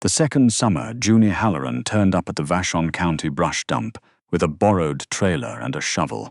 The second summer, Junie Halloran turned up at the Vashon County brush dump with a borrowed trailer and a shovel.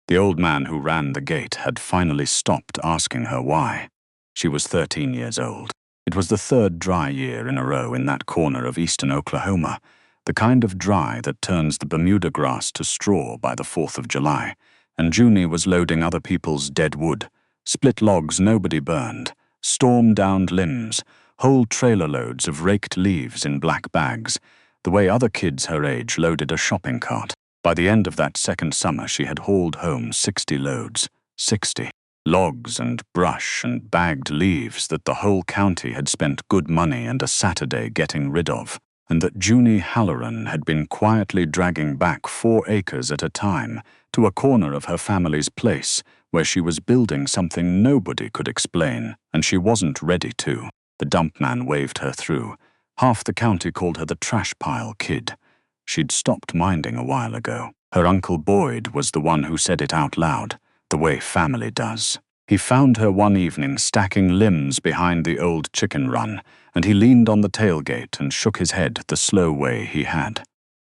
The old man who ran the gate had finally stopped asking her why. She was 13 years old. It was the third dry year in a row in that corner of eastern Oklahoma, the kind of dry that turns the Bermuda grass to straw by the 4th of July, and Junie was loading other people's dead wood, split logs nobody burned, storm-downed limbs, whole trailer loads of raked leaves in black bags, the way other kids her age loaded a shopping cart. By the end of that second summer, she had hauled home 60 loads, 60 logs and brush and bagged leaves that the whole county had spent good money and a Saturday getting rid of, and that Junie Halloran had been quietly dragging back 4 acres at a time to a corner of her family's place where she was building something nobody could explain, and she wasn't ready to. The dump man waved her through. Half the county called her the trash pile kid. She'd stopped minding a while ago. Her Uncle Boyd was the one who said it out loud, the way family does. He found her one evening stacking limbs behind the old chicken run, and he leaned on the tailgate and shook his head the slow way he had.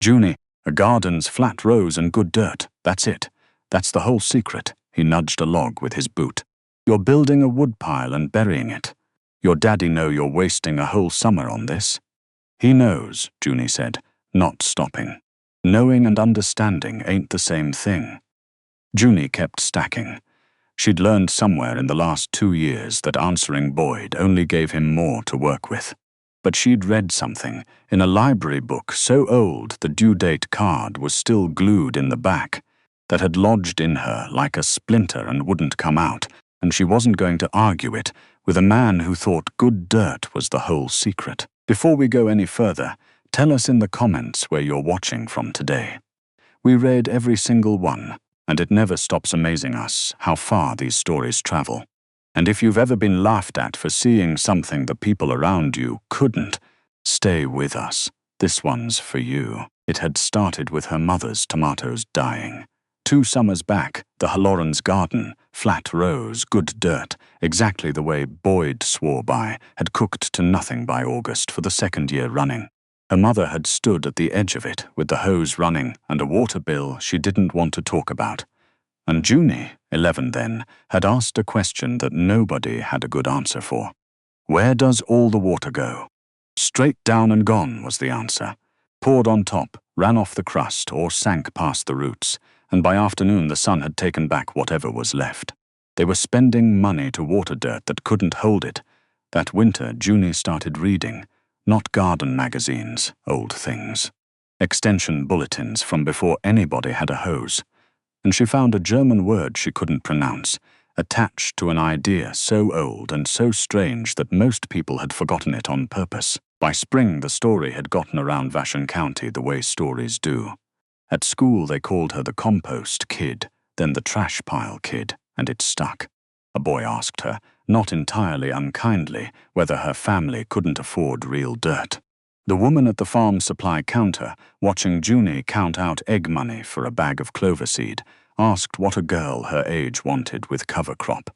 "Junie, a garden's flat rows and good dirt, that's it. That's the whole secret." He nudged a log with his boot. "You're building a woodpile and burying it. Your daddy know you're wasting a whole summer on this?" "He knows," Junie said, not stopping. Knowing and understanding ain't the same thing. Junie kept stacking. She'd learned somewhere in the last 2 years that answering Boyd only gave him more to work with. But she'd read something in a library book so old the due date card was still glued in the back, that had lodged in her like a splinter and wouldn't come out, and she wasn't going to argue it with a man who thought good dirt was the whole secret. Before we go any further, tell us in the comments where you're watching from today. We read every single one, and it never stops amazing us how far these stories travel. And if you've ever been laughed at for seeing something the people around you couldn't, stay with us. This one's for you. It had started with her mother's tomatoes dying. 2 summers back, the Halloran's garden, flat rows, good dirt, exactly the way Boyd swore by, had cooked to nothing by August for the 2nd year running. Her mother had stood at the edge of it with the hose running and a water bill she didn't want to talk about. And Junie, 11 then, had asked a question that nobody had a good answer for. Where does all the water go? Straight down and gone was the answer. Poured on top, ran off the crust or sank past the roots, and by afternoon the sun had taken back whatever was left. They were spending money to water dirt that couldn't hold it. That winter, Junie started reading, not garden magazines, old things. Extension bulletins from before anybody had a hose. And she found a German word she couldn't pronounce, attached to an idea so old and so strange that most people had forgotten it on purpose. By spring, the story had gotten around Vashon County the way stories do. At school, they called her the compost kid, then the trash pile kid, and it stuck. A boy asked her, not entirely unkindly, whether her family couldn't afford real dirt. The woman at the farm supply counter, watching Junie count out egg money for a bag of clover seed, asked what a girl her age wanted with cover crop.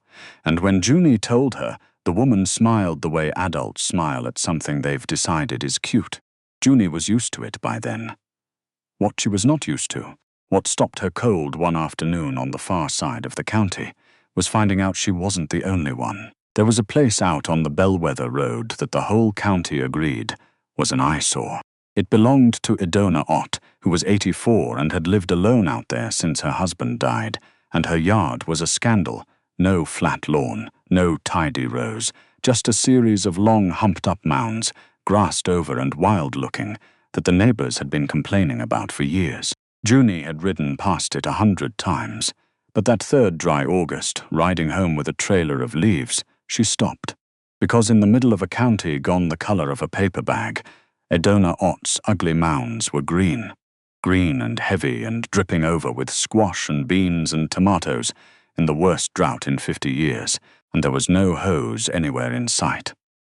And when Junie told her, the woman smiled the way adults smile at something they've decided is cute. Junie was used to it by then. What she was not used to, what stopped her cold one afternoon on the far side of the county, was finding out she wasn't the only one. There was a place out on the Bellwether Road that the whole county agreed was an eyesore. It belonged to Idona Ott, who was 84 and had lived alone out there since her husband died, and her yard was a scandal. No flat lawn, no tidy rows, just a series of long humped-up mounds, grassed over and wild-looking, that the neighbors had been complaining about for years. Junie had ridden past it 100 times, but that third dry August, riding home with a trailer of leaves, she stopped. Because in the middle of a county gone the color of a paper bag, Idona Ott's ugly mounds were green. Green and heavy and dripping over with squash and beans and tomatoes in the worst drought in 50 years, and there was no hose anywhere in sight.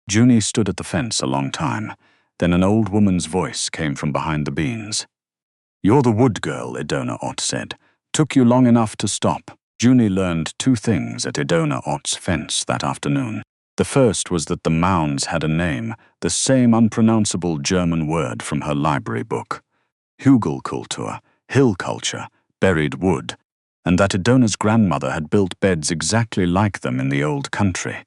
Junie stood at the fence a long time. Then an old woman's voice came from behind the beans. "You're the wood girl," Idona Ott said. "Took you long enough to stop." Junie learned 2 things at Idona Ott's fence that afternoon. The first was that the mounds had a name, the same unpronounceable German word from her library book. Hügelkultur, hill culture, buried wood, and that Idona's grandmother had built beds exactly like them in the old country,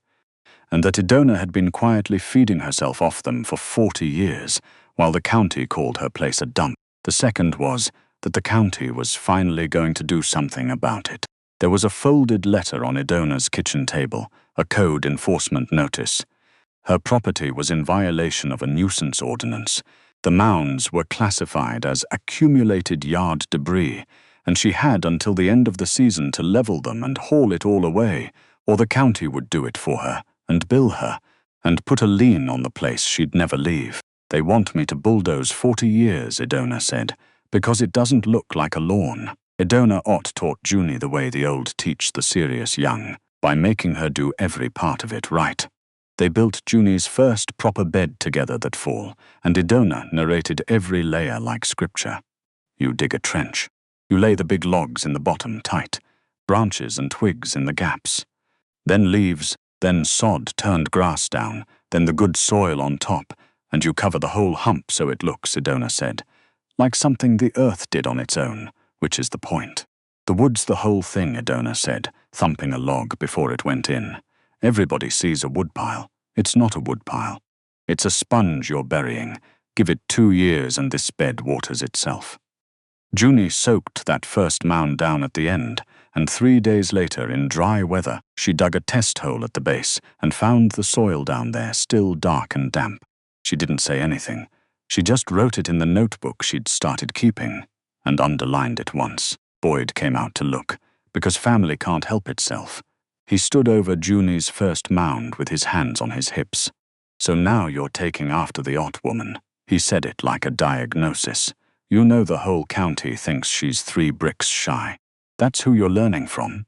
and that Idona had been quietly feeding herself off them for 40 years, while the county called her place a dump. The second was that the county was finally going to do something about it. There was a folded letter on Idona's kitchen table, a code enforcement notice. Her property was in violation of a nuisance ordinance. The mounds were classified as accumulated yard debris, and she had until the end of the season to level them and haul it all away, or the county would do it for her and bill her, and put a lien on the place she'd never leave. They want me to bulldoze 40 years, Idona said, because it doesn't look like a lawn. Idona Ott taught Junie the way the old teach the serious young, by making her do every part of it right. They built Junie's first proper bed together that fall, and Idona narrated every layer like scripture. You dig a trench. You lay the big logs in the bottom tight, branches and twigs in the gaps. Then leaves, then sod turned grass down, then the good soil on top, and you cover the whole hump so it looks, Idona said, like something the earth did on its own, which is the point. The wood's the whole thing, Idona said, thumping a log before it went in. Everybody sees a woodpile. It's not a woodpile. It's a sponge you're burying. Give it 2 years and this bed waters itself. Junie soaked that first mound down at the end, and 3 days later, in dry weather, she dug a test hole at the base and found the soil down there still dark and damp. She didn't say anything. She just wrote it in the notebook she'd started keeping, and underlined it once. Boyd came out to look, because family can't help itself. He stood over Junie's first mound with his hands on his hips. So now you're taking after the Ott woman. He said it like a diagnosis. You know the whole county thinks she's 3 bricks shy. That's who you're learning from.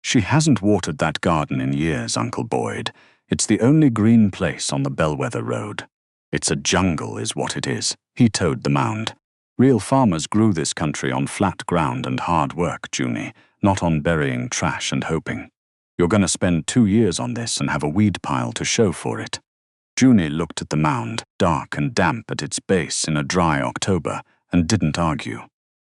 She hasn't watered that garden in years, Uncle Boyd. It's the only green place on the Bellwether Road. It's a jungle is what it is. He towed the mound. Real farmers grew this country on flat ground and hard work, Junie, not on burying trash and hoping. You're going to spend 2 years on this and have a weed pile to show for it. Junie looked at the mound, dark and damp at its base in a dry October, and didn't argue.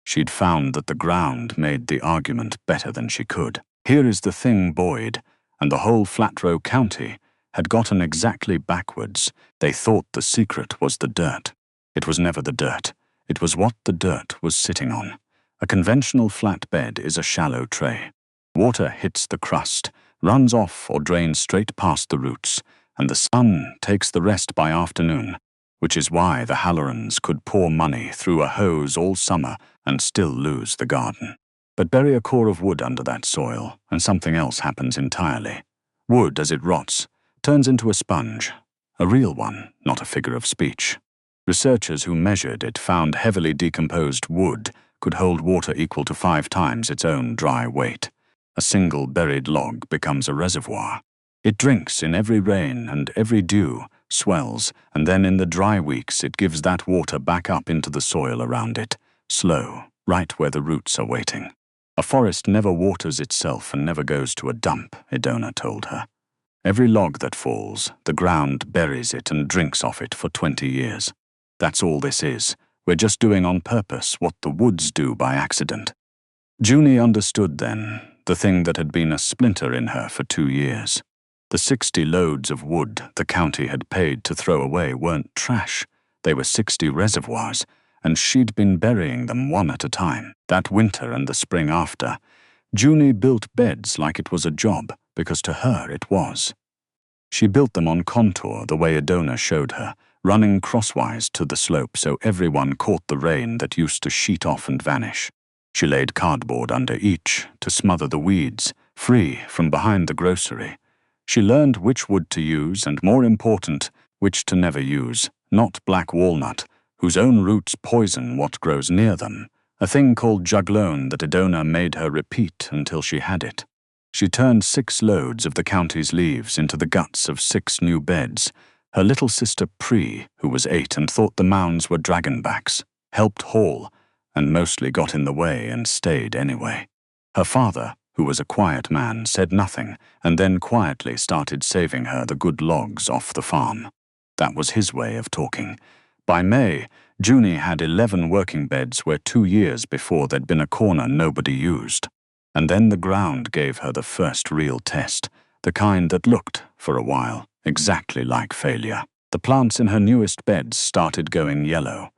She'd found that the ground made the argument better than she could. Here is the thing, Boyd, and the whole Flat Row County had gotten exactly backwards. They thought the secret was the dirt. It was never the dirt. It was what the dirt was sitting on. A conventional flat bed is a shallow tray. Water hits the crust, runs off or drains straight past the roots, and the sun takes the rest by afternoon, which is why the Hallorans could pour money through a hose all summer and still lose the garden. But bury a core of wood under that soil, and something else happens entirely. Wood, as it rots, turns into a sponge, a real one, not a figure of speech. Researchers who measured it found heavily decomposed wood could hold water equal to 5 times its own dry weight. A single buried log becomes a reservoir. It drinks in every rain and every dew, swells, and then in the dry weeks it gives that water back up into the soil around it, slow, right where the roots are waiting. A forest never waters itself and never goes to a dump, Idona told her. Every log that falls, the ground buries it and drinks off it for 20 years. That's all this is. We're just doing on purpose what the woods do by accident. Junie understood then, the thing that had been a splinter in her for 2 years. The 60 loads of wood the county had paid to throw away weren't trash. They were 60 reservoirs, and she'd been burying them one at a time. That winter and the spring after, Junie built beds like it was a job, because to her it was. She built them on contour the way Idona showed her, running crosswise to the slope so everyone caught the rain that used to sheet off and vanish. She laid cardboard under each to smother the weeds, free from behind the grocery. She learned which wood to use and, more important, which to never use, not black walnut, whose own roots poison what grows near them, a thing called juglone that Idona made her repeat until she had it. She turned 6 loads of the county's leaves into the guts of 6 new beds. Her little sister Pri, who was 8 and thought the mounds were dragonbacks, helped haul, and mostly got in the way and stayed anyway. Her father, who was a quiet man, said nothing and then quietly started saving her the good logs off the farm. That was his way of talking. By May, Junie had 11 working beds where 2 years before there'd been a corner nobody used. And then the ground gave her the first real test, the kind that looked, for a while, exactly like failure. The plants in her newest beds started going yellow.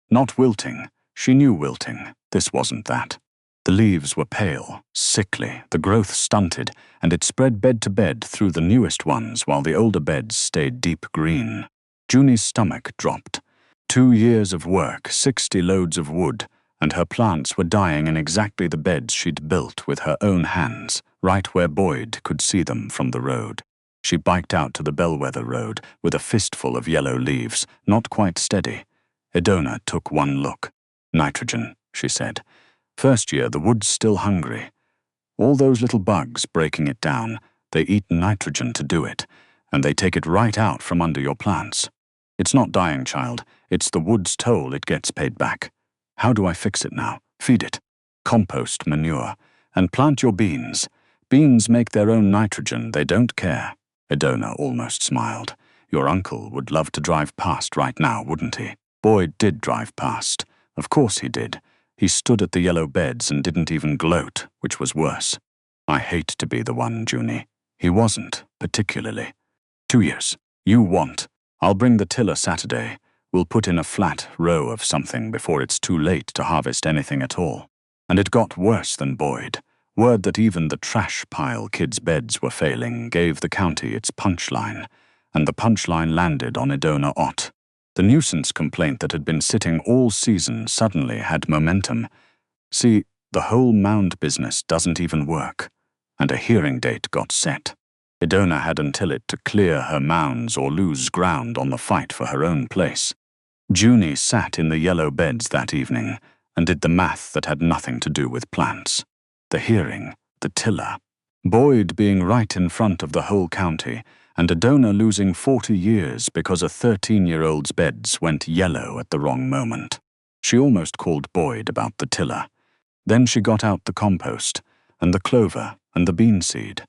Not wilting. She knew wilting. This wasn't that. The leaves were pale, sickly, the growth stunted, and it spread bed to bed through the newest ones while the older beds stayed deep green. Junie's stomach dropped. 2 years of work, 60 loads of wood, and her plants were dying in exactly the beds she'd built with her own hands, right where Boyd could see them from the road. She biked out to the Bellwether Road with a fistful of yellow leaves, not quite steady. Edona took one look. Nitrogen, she said. First year, the wood's still hungry. All those little bugs breaking it down, they eat nitrogen to do it, and they take it right out from under your plants. It's not dying, child. It's the wood's toll it gets paid back. How do I fix it now? Feed it. Compost manure. And plant your beans. Beans make their own nitrogen, they don't care. Edona almost smiled. Your uncle would love to drive past right now, wouldn't he? Boyd did drive past. Of course he did. He stood at the yellow beds and didn't even gloat, which was worse. I hate to be the one, Junie. He wasn't, particularly. 2 years. You want. I'll bring the tiller Saturday. We'll put in a flat row of something before it's too late to harvest anything at all. And it got worse than Boyd. Word that even the trash pile kids' beds were failing gave the county its punchline, and the punchline landed on Edona Ott. The nuisance complaint that had been sitting all season suddenly had momentum. See, the whole mound business doesn't even work, and a hearing date got set. Edona had until it to clear her mounds or lose ground on the fight for her own place. Junie sat in the yellow beds that evening and did the math that had nothing to do with plants. The hearing, the tiller. Boyd being right in front of the whole county, and Edona losing 40 years because a 13-year-old's beds went yellow at the wrong moment. She almost called Boyd about the tiller. Then she got out the compost, and the clover, and the bean seed.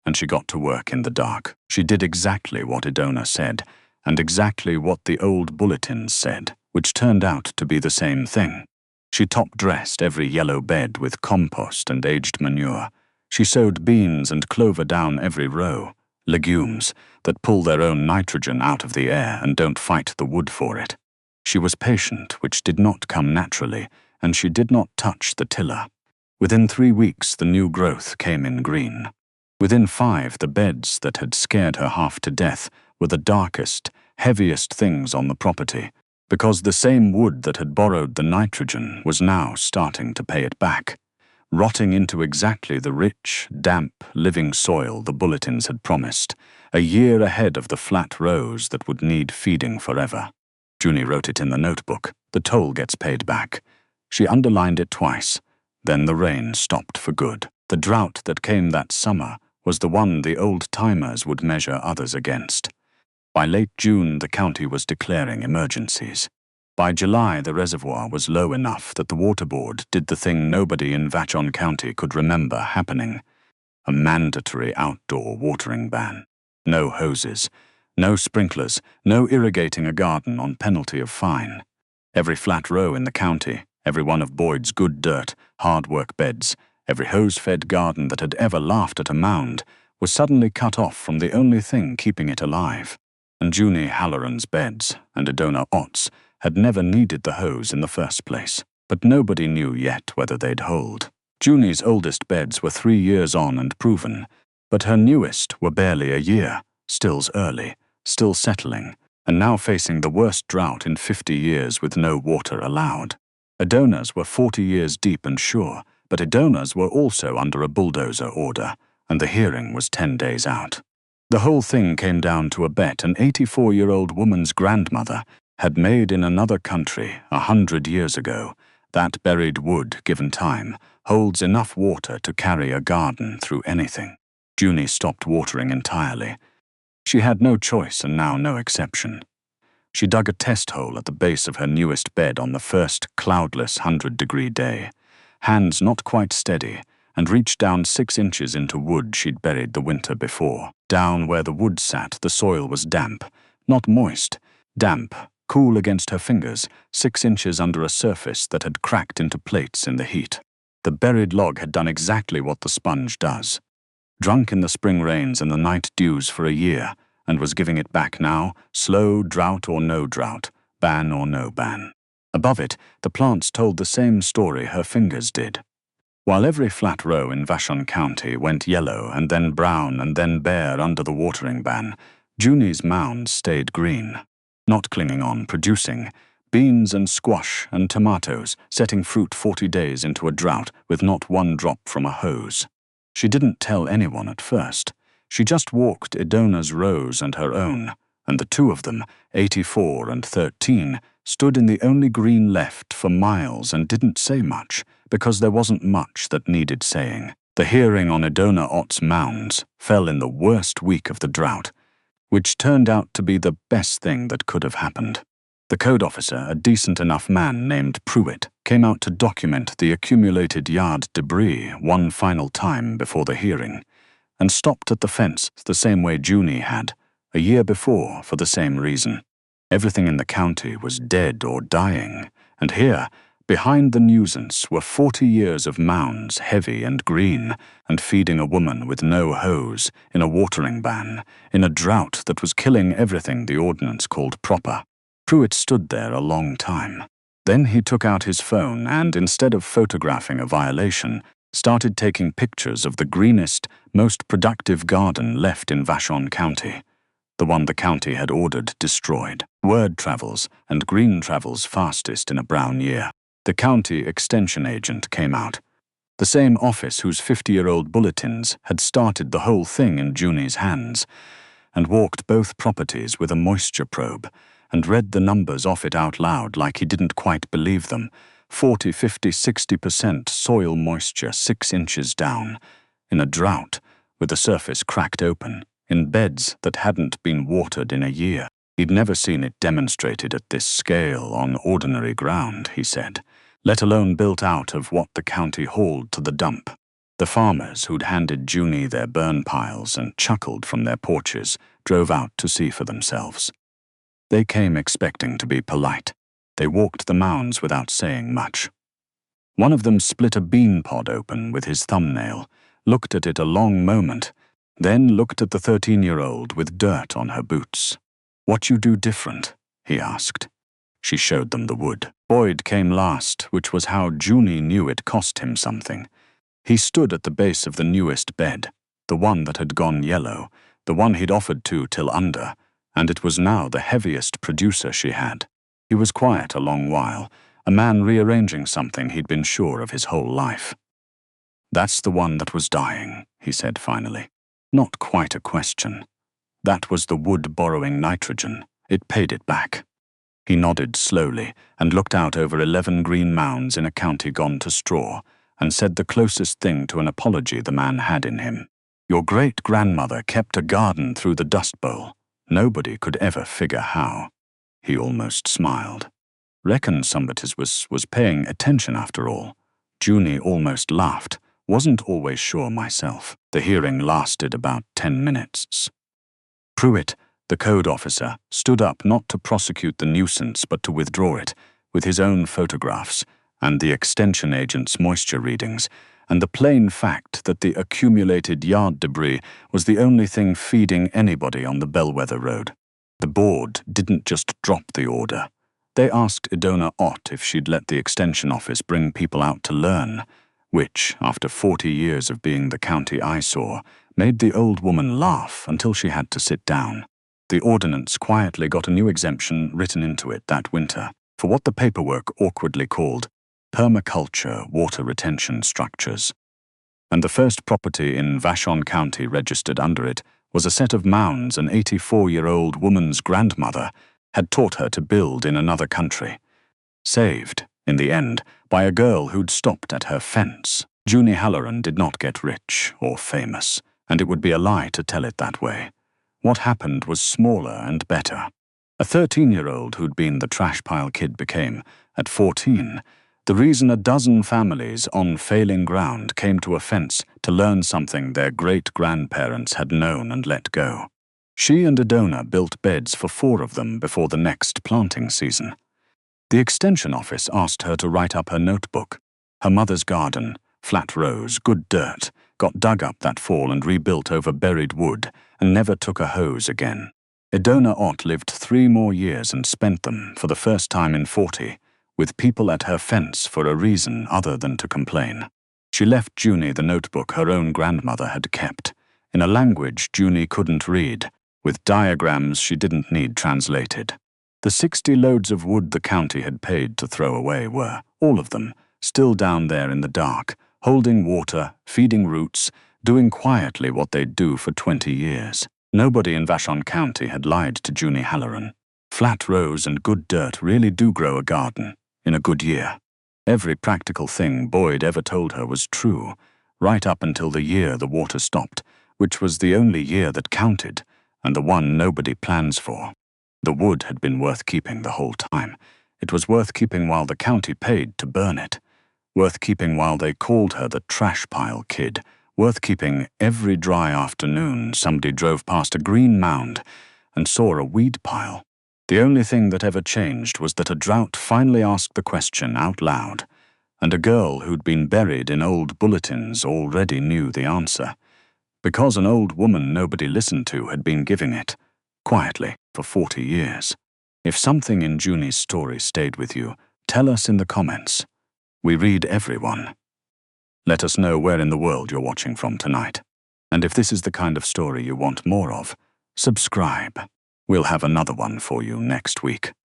And she got to work in the dark. She did exactly what Edona said, and exactly what the old bulletins said, which turned out to be the same thing. She top-dressed every yellow bed with compost and aged manure. She sowed beans and clover down every row, legumes that pull their own nitrogen out of the air and don't fight the wood for it. She was patient, which did not come naturally, and she did not touch the tiller. Within 3 weeks, the new growth came in green. Within 5, the beds that had scared her half to death were the darkest, heaviest things on the property, because the same wood that had borrowed the nitrogen was now starting to pay it back, rotting into exactly the rich, damp, living soil the bulletins had promised, a year ahead of the flat rows that would need feeding forever. Junie wrote it in the notebook. The toll gets paid back. She underlined it twice. Then the rain stopped for good. The drought that came that summer was the one the old-timers would measure others against. By late June, the county was declaring emergencies. By July, the reservoir was low enough that the water board did the thing nobody in Vashon County could remember happening: a mandatory outdoor watering ban. No hoses, no sprinklers, no irrigating a garden on penalty of fine. Every flat row in the county, every one of Boyd's good dirt, hard work beds, every hose-fed garden that had ever laughed at a mound, was suddenly cut off from the only thing keeping it alive. And Junie Halloran's beds and Edona Ott's had never needed the hose in the first place, but nobody knew yet whether they'd hold. Junie's oldest beds were 3 years on and proven, but her newest were barely a year, still's early, still settling, and now facing the worst drought in 50 years with no water allowed. Edona's were 40 years deep and sure, but Edona's were also under a bulldozer order, and the hearing was 10 days out. The whole thing came down to a bet an 84-year-old woman's grandmother had made in another country 100 years ago. That buried wood, given time, holds enough water to carry a garden through anything. Junie stopped watering entirely. She had no choice and now no exception. She dug a test hole at the base of her newest bed on the first cloudless 100-degree day. Hands not quite steady, and reached down 6 inches into wood she'd buried the winter before. Down where the wood sat, the soil was damp, not moist, damp, cool against her fingers, 6 inches under a surface that had cracked into plates in the heat. The buried log had done exactly what the sponge does. Drunk in the spring rains and the night dews for a year, and was giving it back now, slow drought or no drought, ban or no ban. Above it, the plants told the same story her fingers did. While every flat row in Vashon County went yellow and then brown and then bare under the watering ban, Junie's mounds stayed green, not clinging on, producing beans and squash and tomatoes, setting fruit 40 days into a drought with not one drop from a hose. She didn't tell anyone at first. She just walked Idona's rows and her own, and the two of them, 84 and 13, stood in the only green left for miles and didn't say much, because there wasn't much that needed saying. The hearing on Idona Ott's mounds fell in the worst week of the drought, which turned out to be the best thing that could have happened. The code officer, a decent enough man named Pruitt, came out to document the accumulated yard debris one final time before the hearing, and stopped at the fence the same way Junie had, a year before for the same reason. Everything in the county was dead or dying, and here, behind the nuisance, were 40 years of mounds, heavy and green, and feeding a woman with no hose, in a watering ban, in a drought that was killing everything the ordinance called proper. Pruitt stood there a long time. Then he took out his phone and, instead of photographing a violation, started taking pictures of the greenest, most productive garden left in Vashon County, the one the county had ordered destroyed. Word travels, and green travels fastest in a brown year. The county extension agent came out, the same office whose 50-year-old bulletins had started the whole thing in Junie's hands, and walked both properties with a moisture probe, and read the numbers off it out loud like he didn't quite believe them. 40, 50, 60% soil moisture 6 inches down, in a drought, with the surface cracked open, in beds that hadn't been watered in a year. He'd never seen it demonstrated at this scale on ordinary ground, he said, let alone built out of what the county hauled to the dump. The farmers who'd handed Junie their burn piles and chuckled from their porches drove out to see for themselves. They came expecting to be polite. They walked the mounds without saying much. One of them split a bean pod open with his thumbnail, looked at it a long moment, then looked at the 13-year-old with dirt on her boots. "What you do different?" he asked. She showed them the wood. Boyd came last, which was how Junie knew it cost him something. He stood at the base of the newest bed, the one that had gone yellow, the one he'd offered to till under, and it was now the heaviest producer she had. He was quiet a long while, a man rearranging something he'd been sure of his whole life. "That's the one that was dying," he said finally. Not quite a question. That was the wood borrowing nitrogen. It paid it back. He nodded slowly and looked out over 11 green mounds in a county gone to straw, and said the closest thing to an apology the man had in him. "Your great-grandmother kept a garden through the Dust Bowl. Nobody could ever figure how." He almost smiled. Reckon somebody was paying attention after all. Junie almost laughed. Wasn't always sure myself. The hearing lasted about 10 minutes. Pruitt, the code officer, stood up not to prosecute the nuisance but to withdraw it, with his own photographs, and the extension agent's moisture readings, and the plain fact that the accumulated yard debris was the only thing feeding anybody on the Bellwether Road. The board didn't just drop the order. They asked Idona Ott if she'd let the extension office bring people out to learn, which, after 40 years of being the county eyesore, made the old woman laugh until she had to sit down. The ordinance quietly got a new exemption written into it that winter for what the paperwork awkwardly called permaculture water retention structures. And the first property in Vashon County registered under it was a set of mounds an 84-year-old woman's grandmother had taught her to build in another country. Saved, in the end, by a girl who'd stopped at her fence. Junie Halloran did not get rich or famous, and it would be a lie to tell it that way. What happened was smaller and better. A 13-year-old who'd been the trash pile kid became, at 14, The reason a dozen families on failing ground came to a fence to learn something their great-grandparents had known and let go. She and Adona built beds for 4 of them before the next planting season. The extension office asked her to write up her notebook. Her mother's garden, flat rows, good dirt, got dug up that fall and rebuilt over buried wood, and never took a hose again. Adona Ott lived 3 more years and spent them, for the first time in 40, with people at her fence for a reason other than to complain. She left Junie the notebook her own grandmother had kept, in a language Junie couldn't read, with diagrams she didn't need translated. The 60 loads of wood the county had paid to throw away were, all of them, still down there in the dark, holding water, feeding roots, doing quietly what they'd do for 20 years. Nobody in Vashon County had lied to Junie Halloran. Flat rows and good dirt really do grow a garden, in a good year. Every practical thing Boyd ever told her was true, right up until the year the water stopped, which was the only year that counted, and the one nobody plans for. The wood had been worth keeping the whole time. It was worth keeping while the county paid to burn it. Worth keeping while they called her the trash pile kid. Worth keeping every dry afternoon somebody drove past a green mound and saw a weed pile. The only thing that ever changed was that a drought finally asked the question out loud, and a girl who'd been buried in old bulletins already knew the answer, because an old woman nobody listened to had been giving it, quietly, for 40 years. If something in Junie's story stayed with you, tell us in the comments. We read everyone. Let us know where in the world you're watching from tonight. And if this is the kind of story you want more of, subscribe. We'll have another one for you next week.